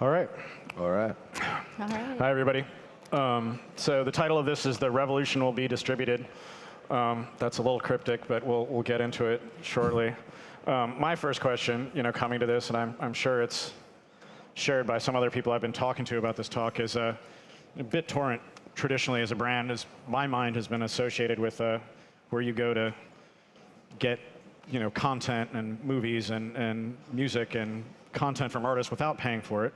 All right. All right. All right. Hi, everybody. So the title of this is "The Revolution Will Be Distributed." That's a little cryptic, but we'll get into it shortly. My first question, coming to this, and I'm sure it's shared by some other people I've been talking to about this talk, is BitTorrent traditionally as a brand, as my mind has been associated with where you go to get content and movies and music and content from artists without paying for it.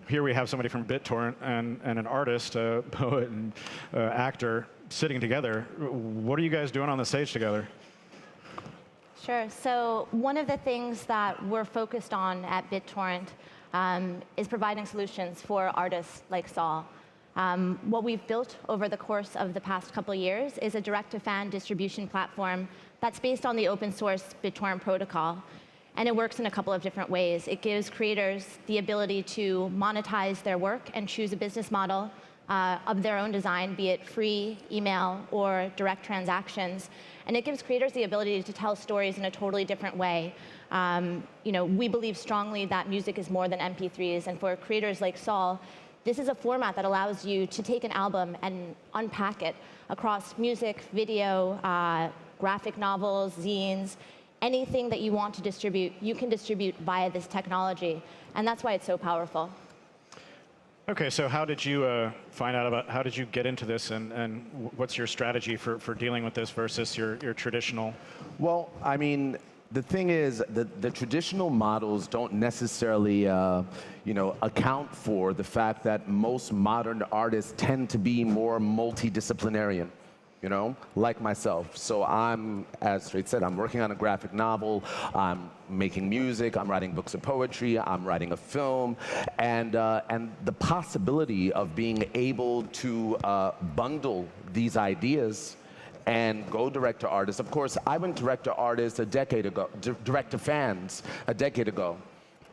Here we have somebody from BitTorrent and an artist, a poet and actor sitting together. What are you guys doing on the stage together? Sure. So one of the things that we're focused on at BitTorrent is providing solutions for artists like Saul. What we've built over the course of the past couple of years is a direct-to-fan distribution platform that's based on the open source BitTorrent protocol. And it works in a couple of different ways. It gives creators the ability to monetize their work and choose a business model of their own design, be it free, email, or direct transactions. And it gives creators the ability to tell stories in a totally different way. We believe strongly that music is more than MP3s, and for creators like Saul, this is a format that allows you to take an album and unpack it across music, video, graphic novels, zines, anything that you want to distribute, you can distribute via this technology. And that's why it's so powerful. Okay, so how did you find out about, how did you get into this, and what's your strategy for dealing with this versus your traditional? Well, I mean, the thing is, the traditional models don't necessarily, account for the fact that most modern artists tend to be more multidisciplinarian. Like myself. So I'm, as Straith said, I'm working on a graphic novel, I'm making music, I'm writing books of poetry, I'm writing a film, and the possibility of being able to bundle these ideas and go direct to artists. Of course, I went direct to artists a decade ago, direct to fans a decade ago.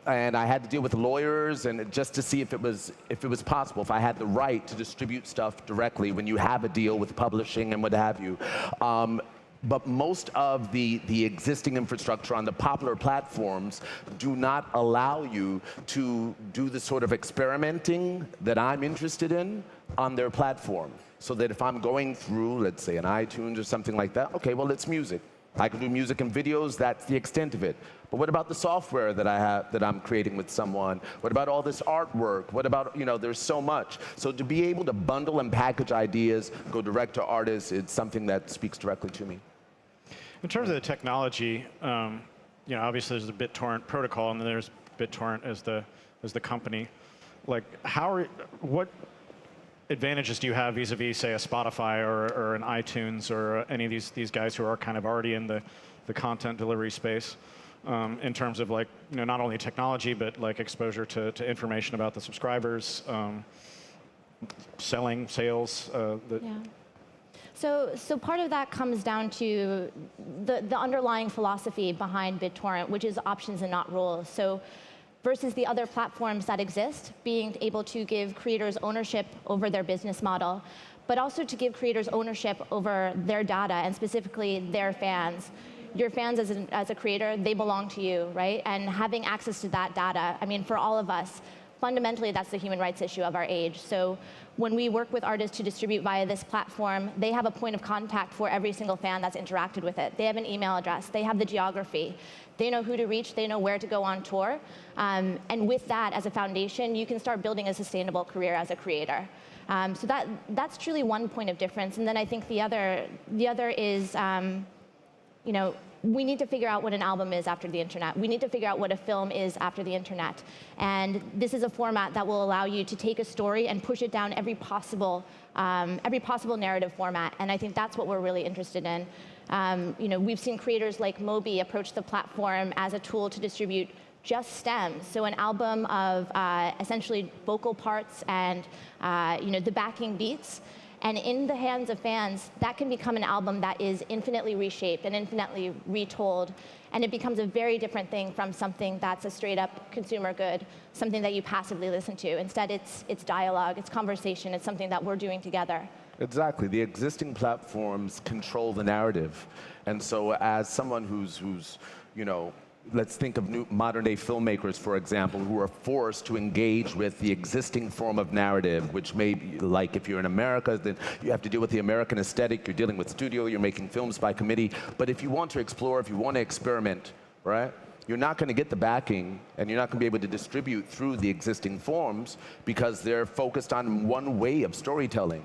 And I had to deal with lawyers and just to see if it was possible, if I had the right to distribute stuff directly when you have a deal with publishing and what have you. But most of the existing infrastructure on the popular platforms do not allow you to do the sort of experimenting that I'm interested in on their platform. So that if I'm going through, let's say, an iTunes or something like that, okay, well, it's music. I can do music and videos, that's the extent of it. But what about the software that I have, that I'm creating with someone? What about all this artwork? What about, there's so much. So to be able to bundle and package ideas, go direct to artists, it's something that speaks directly to me. In terms of the technology, obviously there's the BitTorrent protocol, and then there's BitTorrent as the company. Like, what advantages do you have vis-a-vis, say, a Spotify or an iTunes or any of these guys who are kind of already in the content delivery space, in terms of not only technology but exposure to information about the subscribers, sales? Yeah. So part of that comes down to the underlying philosophy behind BitTorrent, which is options and not rules. So versus the other platforms that exist, being able to give creators ownership over their business model, but also to give creators ownership over their data, and specifically their fans. Your fans as a creator, they belong to you, right? And having access to that data, I mean, for all of us, fundamentally, that's the human rights issue of our age. So when we work with artists to distribute via this platform, they have a point of contact for every single fan that's interacted with it. They have an email address. They have the geography. They know who to reach. They know where to go on tour. And with that as a foundation, you can start building a sustainable career as a creator. So that's truly one point of difference. And then I think the other is, we need to figure out what an album is after the internet. We need to figure out what a film is after the internet. And this is a format that will allow you to take a story and push it down every possible narrative format. And I think that's what we're really interested in. We've seen creators like Moby approach the platform as a tool to distribute just stems. So an album of essentially vocal parts and the backing beats. And in the hands of fans, that can become an album that is infinitely reshaped and infinitely retold. And it becomes a very different thing from something that's a straight-up consumer good, something that you passively listen to. Instead, it's dialogue, it's conversation, it's something that we're doing together. Exactly. The existing platforms control the narrative. And so as someone who's let's think of new modern-day filmmakers, for example, who are forced to engage with the existing form of narrative, which may be, like if you're in America, then you have to deal with the American aesthetic, you're dealing with studio, you're making films by committee. But if you want to explore, if you want to experiment, right, you're not going to get the backing, and you're not going to be able to distribute through the existing forms because they're focused on one way of storytelling.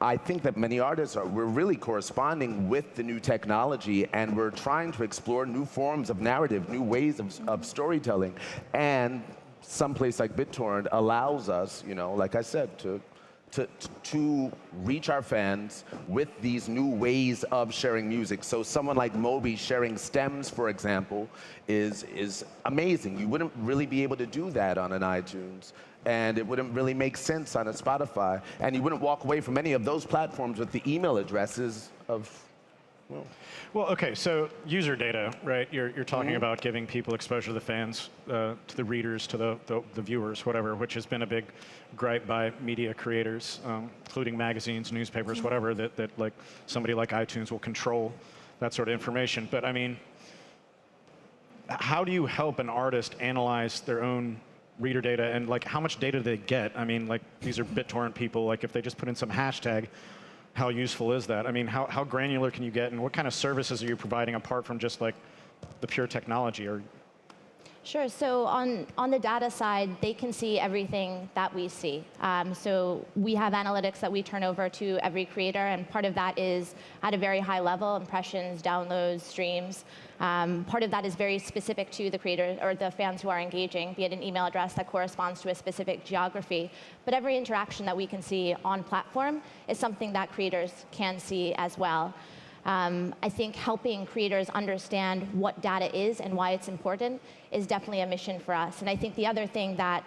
I think that many artists we're really corresponding with the new technology, and we're trying to explore new forms of narrative, new ways of storytelling. And some place like BitTorrent allows us, you know, like I said, to reach our fans with these new ways of sharing music. So someone like Moby sharing stems, for example, is amazing. You wouldn't really be able to do that on an iTunes. And it wouldn't really make sense on a Spotify. And you wouldn't walk away from any of those platforms with the email addresses of, well, okay, so user data, right? You're talking about giving people exposure to the fans, to the readers, to the viewers, whatever, which has been a big gripe by media creators, including magazines, newspapers, whatever, that like somebody like iTunes will control that sort of information. But I mean, how do you help an artist analyze their own reader data, and like how much data do they get? I mean, like these are BitTorrent people, like if they just put in some hashtag, how useful is that? I mean, how granular can you get, and what kind of services are you providing apart from just like the pure technology? Or Sure. So on the data side, they can see everything that we see. So we have analytics that we turn over to every creator, and part of that is at a very high level, impressions, downloads, streams. Part of that is very specific to the creators or the fans who are engaging, be it an email address that corresponds to a specific geography. But every interaction that we can see on platform is something that creators can see as well. I think helping creators understand what data is and why it's important is definitely a mission for us. And I think the other thing that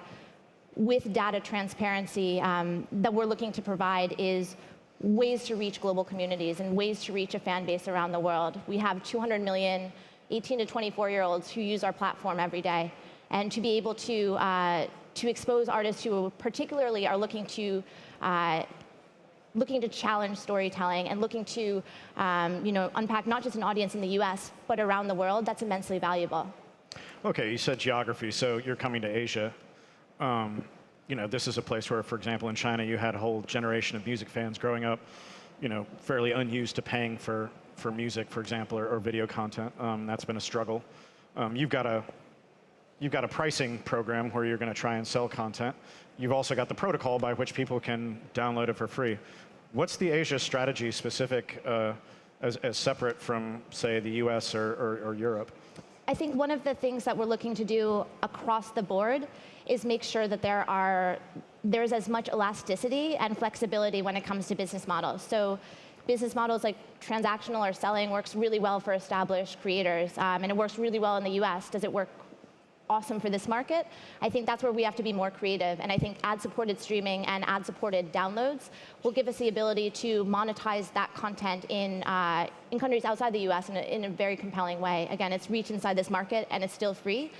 with data transparency that we're looking to provide is ways to reach global communities and ways to reach a fan base around the world. We have 200 million 18 to 24-year-olds who use our platform every day. And to be able to expose artists who particularly are looking to challenge storytelling and looking to unpack not just an audience in the US, but around the world, that's immensely valuable. okay, you said geography, so you're coming to Asia. This is a place where, for example, in China, you had a whole generation of music fans growing up, fairly unused to paying for music, for example, or video content. That's been a struggle. You've got a pricing program where you're going to try and sell content. You've also got the protocol by which people can download it for free. What's the Asia strategy specific as separate from, say, the US or Europe? I think one of the things that we're looking to do across the board is make sure that there's as much elasticity and flexibility when it comes to business models. So business models like transactional or selling works really well for established creators, and it works really well in the US. Does it work awesome for this market? I think that's where we have to be more creative, and I think ad-supported streaming and ad-supported downloads will give us the ability to monetize that content in countries outside the US in a very compelling way. Again, it's reach inside this market, and it's still free,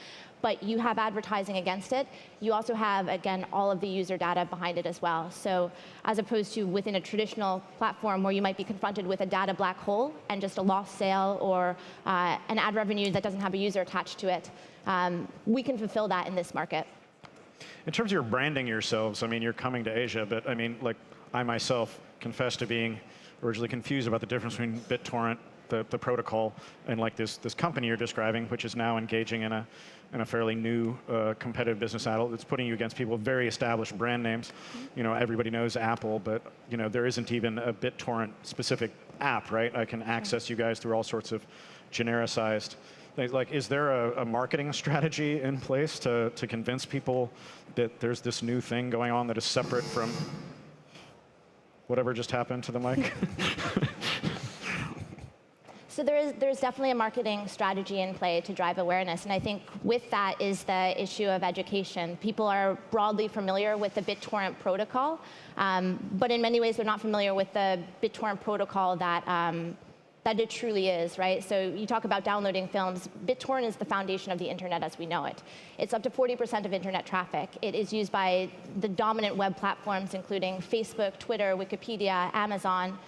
but you have advertising against it. You also have, again, all of the user data behind it as well. So as opposed to within a traditional platform where you might be confronted with a data black hole and just a lost sale or an ad revenue that doesn't have a user attached to it, we can fulfill that in this market. In terms of your branding yourselves, I mean, you're coming to Asia, but I mean, like, I myself confess to being originally confused about the difference between BitTorrent, the protocol, and like this company you're describing, which is now engaging in a fairly new competitive business model. It's putting you against people with very established brand names. Everybody knows Apple, but there isn't even a BitTorrent specific app, right? I can access you guys through all sorts of genericized. Like, is there a marketing strategy in place to convince people that there's this new thing going on that is separate from whatever just happened to the mic? So there's definitely a marketing strategy in play to drive awareness, and I think with that is the issue of education. People are broadly familiar with the BitTorrent protocol, but in many ways they're not familiar with the BitTorrent protocol that it truly is, right? So you talk about downloading films. BitTorrent is the foundation of the internet as we know it. It's up to 40% of internet traffic. It is used by the dominant web platforms, including Facebook, Twitter, Wikipedia, Amazon.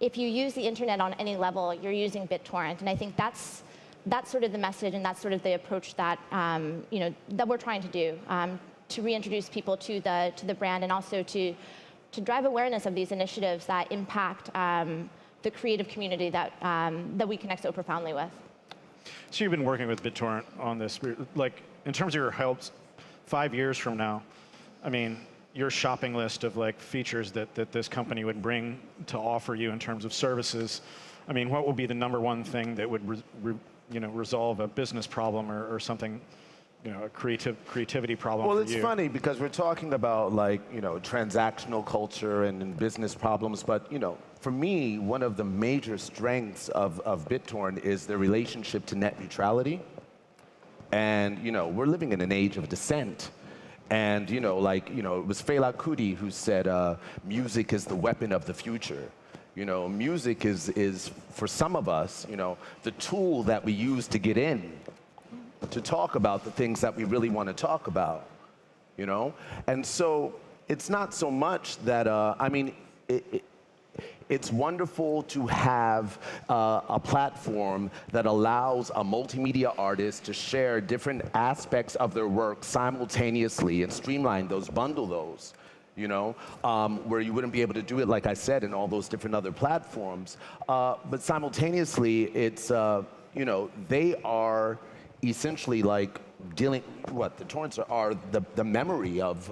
If you use the internet on any level, you're using BitTorrent. And I think that's that's sort of the message, and that's sort of the approach that that we're trying to do to reintroduce people to the brand, and also to drive awareness of these initiatives that impact the creative community that we connect so profoundly with. So you've been working with BitTorrent on this. Like, in terms of your helps, 5 years from now, I mean, your shopping list of like features that this company would bring to offer you in terms of services, I mean, what would be the number one thing that would resolve a business problem or something, a creativity problem for you? Well, it's funny because we're talking about like, transactional culture and business problems, but, for me, one of the major strengths of BitTorrent is the relationship to net neutrality. And, we're living in an age of dissent. And, it was Fela Kuti who said, music is the weapon of the future. Music is, for some of us, the tool that we use to get in, to talk about the things that we really want to talk about, And so it's not so much that, it's wonderful to have a platform that allows a multimedia artist to share different aspects of their work simultaneously and streamline those, bundle those, where you wouldn't be able to do it, like I said, in all those different other platforms. But simultaneously, it's, they are essentially like the torrents are the memory of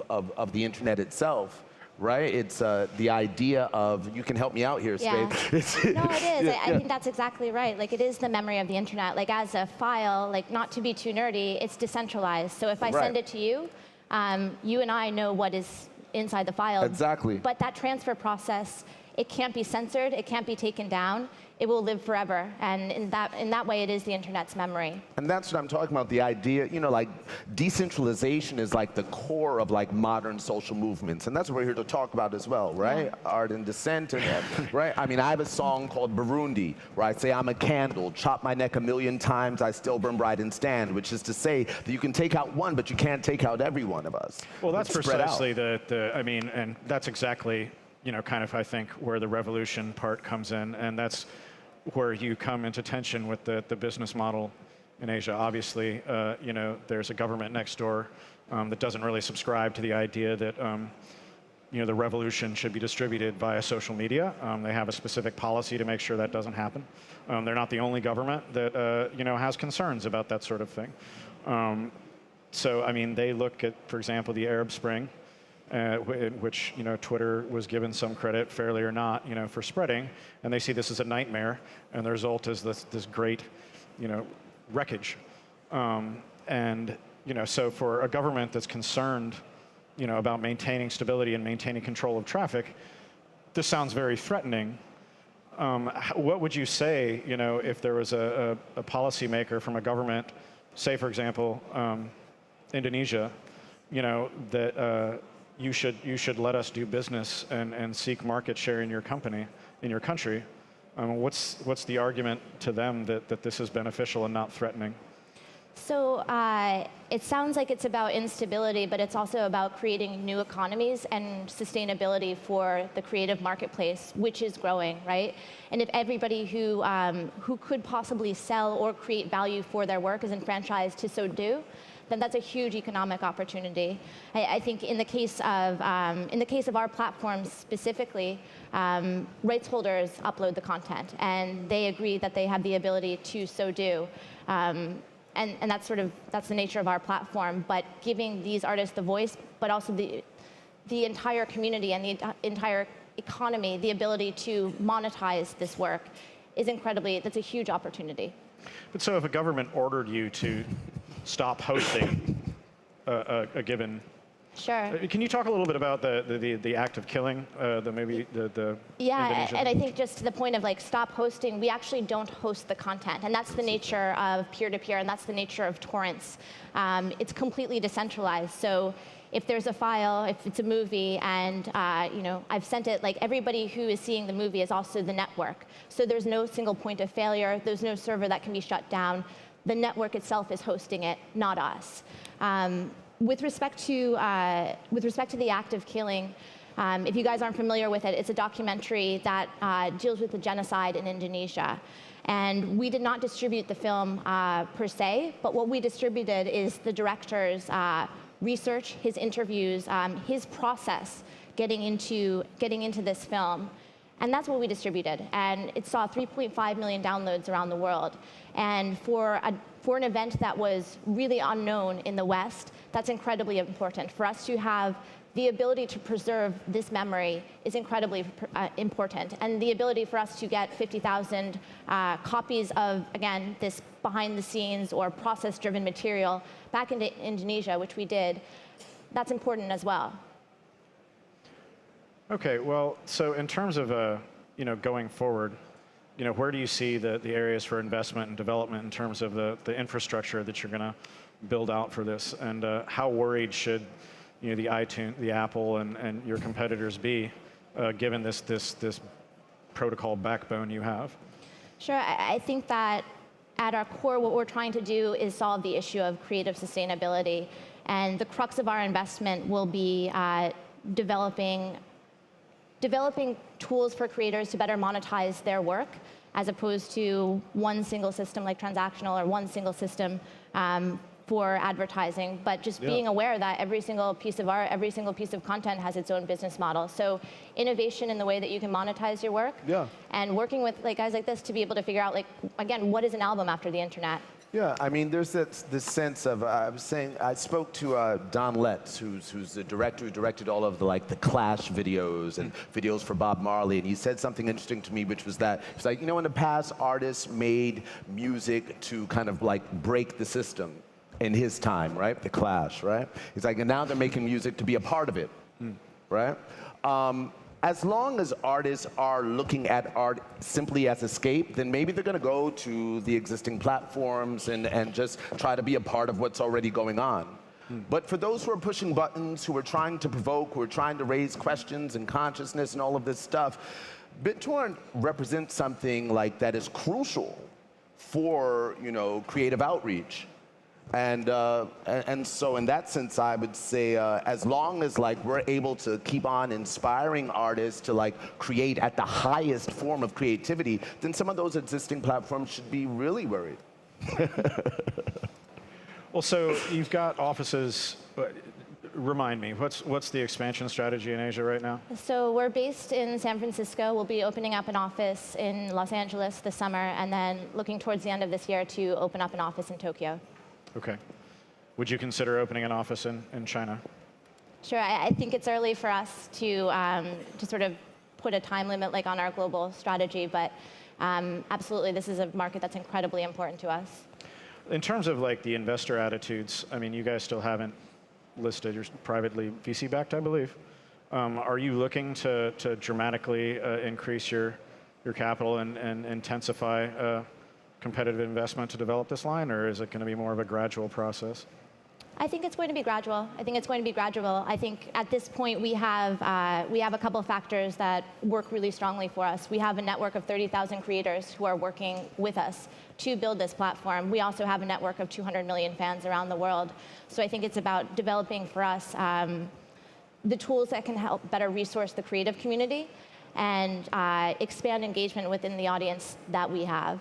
the internet itself. Right? It's the idea of, you can help me out here, Straith. No, it is. I think that's exactly right. Like, it is the memory of the internet. Like, as a file, like, not to be too nerdy, it's decentralized. So if I send it to you, you and I know what is inside the file. Exactly. But that transfer process, it can't be censored. It can't be taken down. It will live forever. And in that way, it is the internet's memory. And that's what I'm talking about, the idea, like decentralization is like the core of like modern social movements. And that's what we're here to talk about as well, right? Yeah. Art and dissent, and, right? I mean, I have a song called Burundi, where I say I'm a candle, chop my neck 1,000,000 times, I still burn bright and stand, which is to say that you can take out one, but you can't take out every one of us. Well, that's precisely and that's exactly, kind of, I think, where the revolution part comes in, and that's where you come into tension with the business model in Asia. Obviously, there's a government next door that doesn't really subscribe to the idea that the revolution should be distributed via social media. They have a specific policy to make sure that doesn't happen. They're not the only government that has concerns about that sort of thing. So, I mean, they look at, for example, the Arab Spring, in which Twitter was given some credit, fairly or not, for spreading, and they see this as a nightmare, and the result is this great, wreckage. And so for a government that's concerned, about maintaining stability and maintaining control of traffic, this sounds very threatening. What would you say, if there was a policymaker from a government, say, for example, Indonesia, that you should let us do business and seek market share in your country. What's the argument to them that this is beneficial and not threatening? So it sounds like it's about instability, but it's also about creating new economies and sustainability for the creative marketplace, which is growing, right? And if everybody who could possibly sell or create value for their work is enfranchised to so do, then that's a huge economic opportunity. I think in the case of our platform specifically, rights holders upload the content, and they agree that they have the ability to so do. And that's the nature of our platform. But giving these artists the voice, but also the entire community and the entire economy the ability to monetize this work that's a huge opportunity. But so if a government ordered you to stop hosting a given... Sure. Can you talk a little bit about the act of killing, Yeah, and I think just to the point of like stop hosting, we actually don't host the content, and that's the nature of peer-to-peer, and that's the nature of torrents. It's completely decentralized. So if there's a file, if it's a movie, and I've sent it, like everybody who is seeing the movie is also the network. So there's no single point of failure. There's no server that can be shut down. The network itself is hosting it, not us. With respect to the act of killing, If you guys aren't familiar with it, it's a documentary that deals with the genocide in Indonesia. And we did not distribute the film per se, but what we distributed is the director's research, his interviews, his process getting into this film. And that's what we distributed. And it saw 3.5 million downloads around the world. And for an event that was really unknown in the West, that's incredibly important. For us to have the ability to preserve this memory is incredibly important. And the ability for us to get 50,000 copies of, again, this behind the scenes or process-driven material back into Indonesia, which we did, that's important as well. Okay, well, so in terms of going forward, where do you see the areas for investment and development in terms of the infrastructure that you're going to build out for this, and how worried should the iTunes, the Apple, and your competitors be, given this protocol backbone you have? Sure, I think that at our core, what we're trying to do is solve the issue of creative sustainability, and the crux of our investment will be developing tools for creators to better monetize their work, as opposed to one single system like transactional or one single system for advertising, but just being aware that every single piece of art, every single piece of content has its own business model. So innovation in the way that you can monetize your work, and working with guys like this to be able to figure out, again, what is an album after the internet? Yeah, I mean, there's this sense of, I spoke to Don Letts, who's the director who directed all of the Clash videos and videos for Bob Marley, and he said something interesting to me, which was that, it's like, in the past, artists made music to kind of break the system in his time, right? The Clash, right? It's like, and now they're making music to be a part of it, right? As long as artists are looking at art simply as escape, then maybe they're going to go to the existing platforms and just try to be a part of what's already going on. But for those who are pushing buttons, who are trying to provoke, who are trying to raise questions and consciousness and all of this stuff, BitTorrent represents something that is crucial for creative outreach. And so in that sense, I would say as long as we're able to keep on inspiring artists to create at the highest form of creativity, then some of those existing platforms should be really worried. Well, so you've got offices. Remind me, what's the expansion strategy in Asia right now? So we're based in San Francisco. We'll be opening up an office in Los Angeles this summer, and then looking towards the end of this year to open up an office in Tokyo. Okay. Would you consider opening an office in China? Sure. I think it's early for us to sort of put a time limit on our global strategy, but absolutely, this is a market that's incredibly important to us. In terms of the investor attitudes, I mean, you guys still haven't listed. You're privately VC-backed, I believe. Are you looking to dramatically increase your capital and intensify competitive investment to develop this line, or is it going to be more of a gradual process? I think it's going to be gradual. I think at this point we have a couple of factors that work really strongly for us. We have a network of 30,000 creators who are working with us to build this platform. We also have a network of 200 million fans around the world. So I think it's about developing for us the tools that can help better resource the creative community and expand engagement within the audience that we have.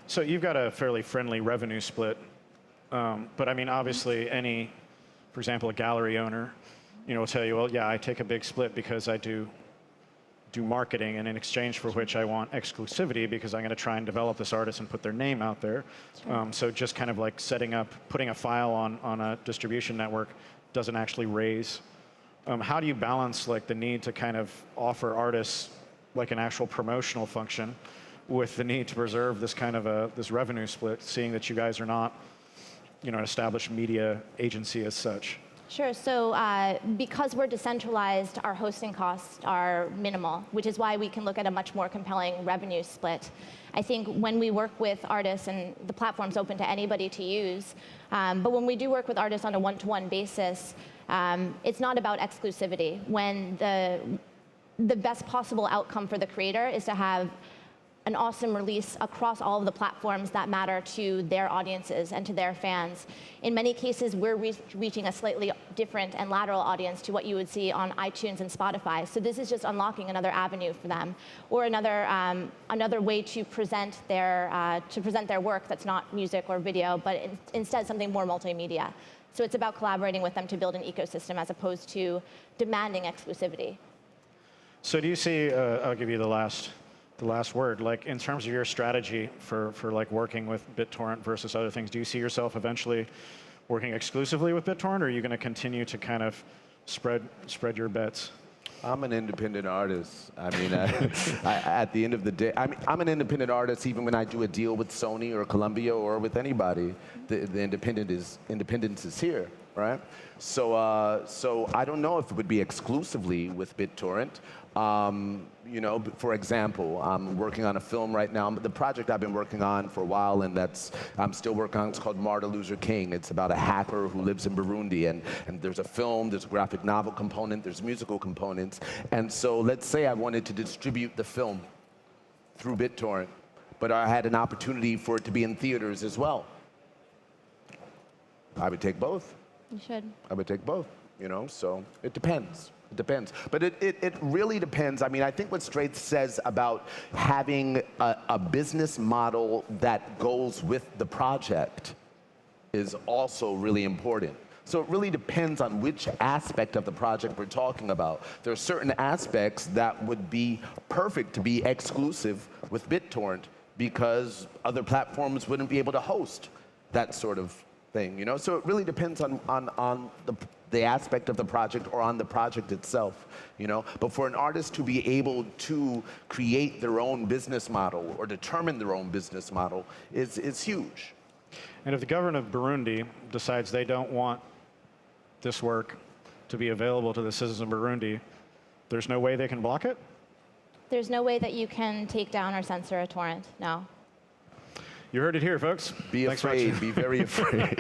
So you've got a fairly friendly revenue split. But I mean, obviously, for example, a gallery owner, will tell you, well, yeah, I take a big split because I do marketing, and in exchange for which I want exclusivity because I'm going to try and develop this artist and put their name out there. Sure. So just kind of putting a file on a distribution network doesn't actually raise. How do you balance the need to kind of offer artists an actual promotional function with the need to preserve this kind of this revenue split, seeing that you guys are not an established media agency as such? Sure. So because we're decentralized, our hosting costs are minimal, which is why we can look at a much more compelling revenue split. I think when we work with artists, and the platform's open to anybody to use, but when we do work with artists on a one-to-one basis, it's not about exclusivity. When the best possible outcome for the creator is to have an awesome release across all of the platforms that matter to their audiences and to their fans. In many cases, we're reaching a slightly different and lateral audience to what you would see on iTunes and Spotify. So this is just unlocking another avenue for them, or another way to present their work that's not music or video, but instead something more multimedia. So it's about collaborating with them to build an ecosystem as opposed to demanding exclusivity. So do you see? I'll give you the last word. Like in terms of your strategy for like working with BitTorrent versus other things, do you see yourself eventually working exclusively with BitTorrent, or are you going to continue to kind of spread your bets? I'm an independent artist. I mean, at the end of the day, I'm an independent artist even when I do a deal with Sony or Columbia or with anybody. The independence is here, right? So I don't know if it would be exclusively with BitTorrent. You know, for example, I'm working on a film right now. The project I've been working on for a while, and I'm still working on, it's called Martin Luther King. It's about a hacker who lives in Burundi, and there's a film, there's a graphic novel component, there's musical components. And so let's say I wanted to distribute the film through BitTorrent, but I had an opportunity for it to be in theaters as well. I would take both. You should. I would take both, you know, so it depends. It depends. But it really depends. I mean, I think what Straith says about having a business model that goes with the project is also really important. So it really depends on which aspect of the project we're talking about. There are certain aspects that would be perfect to be exclusive with BitTorrent because other platforms wouldn't be able to host that sort of thing, you know? So it really depends on the aspect of the project or on the project itself, you know? But for an artist to be able to create their own business model or determine their own business model is huge. And if the government of Burundi decides they don't want this work to be available to the citizens of Burundi, there's no way they can block it? There's no way that you can take down or censor a torrent, no. You heard it here, folks. Be Thanks afraid, be very afraid.